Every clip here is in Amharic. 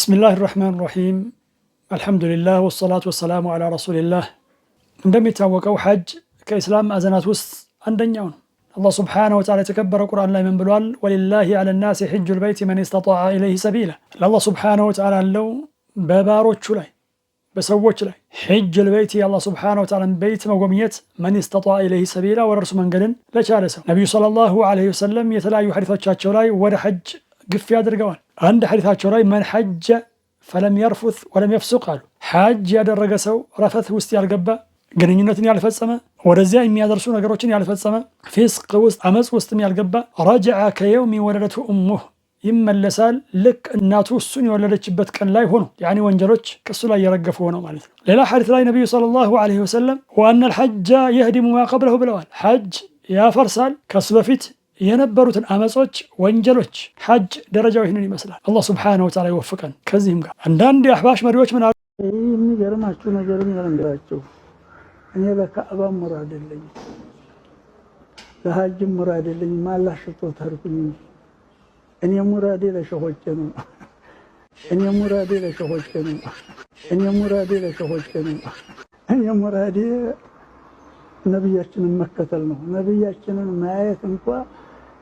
بسم الله الرحمن الرحيم الحمد لله والصلاة والسلام على رسول الله عندما يتوقعوا حج كإسلام أزنات وسط عندنا الله سبحانه وتعالى تكبر القرآن لا من بلوال ولله على الناس حج البيت من استطاع إليه سبيلا الله سبحانه وتعالى لو بباروت شلي بسوت شلي حج البيت الله سبحانه وتعالى بيت مقومية من استطاع إليه سبيلا ورسول من قلن لا شارسه النبي صلى الله عليه وسلم يتلاقي حديثات شاتشولاي ور حج قف يادر قوان عند حديثات شولاي من حج فلم يرفث ولم يفسق قالوا حج يادر سو رفث وسط يالقبا ግንኙነትን ያልፈጸመ ወደዚያ የሚያደርሱ ነገሮችን ያልፈጸመ ፊስቅ ውስጥ አመጽ ውስጥ ያልገባ ረጀዐ ከየውም ወለደቱ ኡሙህ ይመለሳል ልክ እናቱ እሱን የወለደችበት ቀን ላይ ሆኖ ያኒ ወንጀሎች ከሱ ላይ የረገፉ ሆነው ማለት ነው። ሌላ ሐዲስ ላይ ነብዩ ሰለላሁ ዐለይሂ ወሰለም ወአነ الحج يهدم ما قبله ብለዋል። ሐጅ ያፈርሳል ከሱ በፊት የነበሩትን አመጾች ወንጀሎች። ሐጅ ደረጃው ይህንን ይመስላል። አላህ ሱብሓነሁ ወተዓላ ይወፍቀን። ከዚህም ጋር አንዳንድ የአህባሽ መሪዎች ምን አሉ? የሚገርማችሁ ነገርን ልንገራችሁ። እኔ ለካዕባ ሙራድ የለኝም፣ ለሐጅም ሙራድ የለኝም። አላህ ሽቶት አድርጉኝ። እኔ ሙራዴ ለሸሆቼ ነው። እኔ ሙራዴ ለሸሆቼ ነው። እኔ ሙራዴ ለሸሆቼ ነው። እኔ ሙራዴ ነብያችንን መከተል ነው። ነብያችንን ማየት እንኳ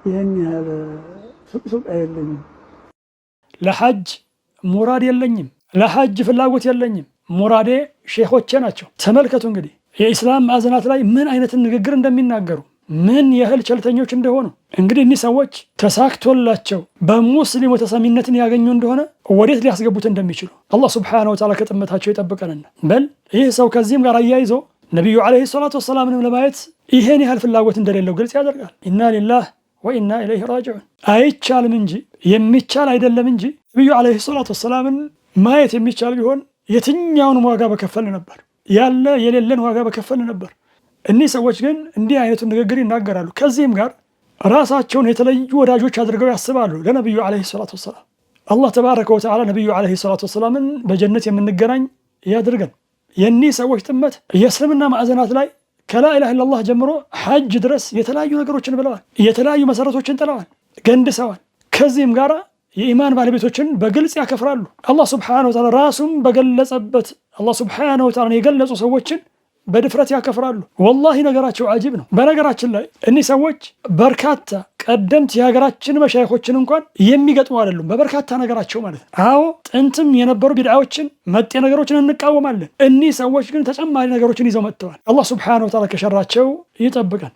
ይሄን ያህል ሱቅ አይደለኝም። ለሐጅ ሙራድ የለኝም፣ ለሐጅ ፍላጎት የለኝም። ሙራዴ ሼኾቼ ናቸው። ተመልከቱ እንግዲህ የኢስላም ማዕዘናት ላይ ምን አይነት ንግግር እንደሚናገሩ ምን ያህል ቸልተኞች እንደሆኑ። እንግዲህ እኒህ ሰዎች ተሳክቶላቸው በሙስሊሙ ተሰሚነትን ያገኙ እንደሆነ ወዴት ሊያስገቡት እንደሚችሉ አላህ ሱብሓነሁ ወተዓላ ከጥመታቸው ይጠብቀንና። በል ይህ ሰው ከዚህም ጋር አያይዞ ነቢዩ ዓለይሂ ሰላቱ ወሰላምንም ለማየት ይሄን ያህል ፍላጎት እንደሌለው ግልጽ ያደርጋል። ኢና ሊላህ ወኢና ኢለይሂ ራጂዑን። አይቻልም እንጂ የሚቻል አይደለም እንጂ ነቢዩ ዓለይሂ ሰላቱ ወሰላምን ማየት የሚቻል ቢሆን የትኛውንም ዋጋ በከፈልን ነበር፣ ያለ የሌለን ዋጋ በከፈልን ነበር። እኒህ ሰዎች ግን እንዲህ አይነቱን ንግግር ይናገራሉ። ከዚህም ጋር ራሳቸውን የተለዩ ወዳጆች አድርገው ያስባሉ ለነቢዩ ዓለይሂ ሰላቱ ወሰላም። አላህ ተባረከ ወተዓላ ነቢዩ ዓለይሂ ሰላቱ ወሰላምን በጀነት የምንገናኝ ያድርገን። የኒህ ሰዎች ጥመት የእስልምና ማዕዘናት ላይ ከላኢላሃ ኢለላህ ጀምሮ ሐጅ ድረስ የተለያዩ ነገሮችን ብለዋል፣ የተለያዩ መሰረቶችን ጥለዋል፣ ገንድሰዋል። ከዚህም ጋር የኢማን ባለቤቶችን በግልጽ ያከፍራሉ። አላህ ሱብሓነሁ ወተዓላ ራሱም በገለጸበት አላህ ሱብሓነሁ ወተዓላ የገለጹ ሰዎችን በድፍረት ያከፍራሉ። ወላሂ ነገራቸው አጂብ ነው። በነገራችን ላይ እኒህ ሰዎች በርካታ ቀደምት የሀገራችን መሻይኾችን እንኳን የሚገጥሙ አይደሉም፣ በበርካታ ነገራቸው ማለት ነው። አዎ ጥንትም የነበሩ ቢድዓዎችን መጤ ነገሮችን እንቃወማለን። እኒህ ሰዎች ግን ተጨማሪ ነገሮችን ይዘው መጥተዋል። አላህ ሱብሓነሁ ወተዓላ ከሸራቸው ይጠብቀን።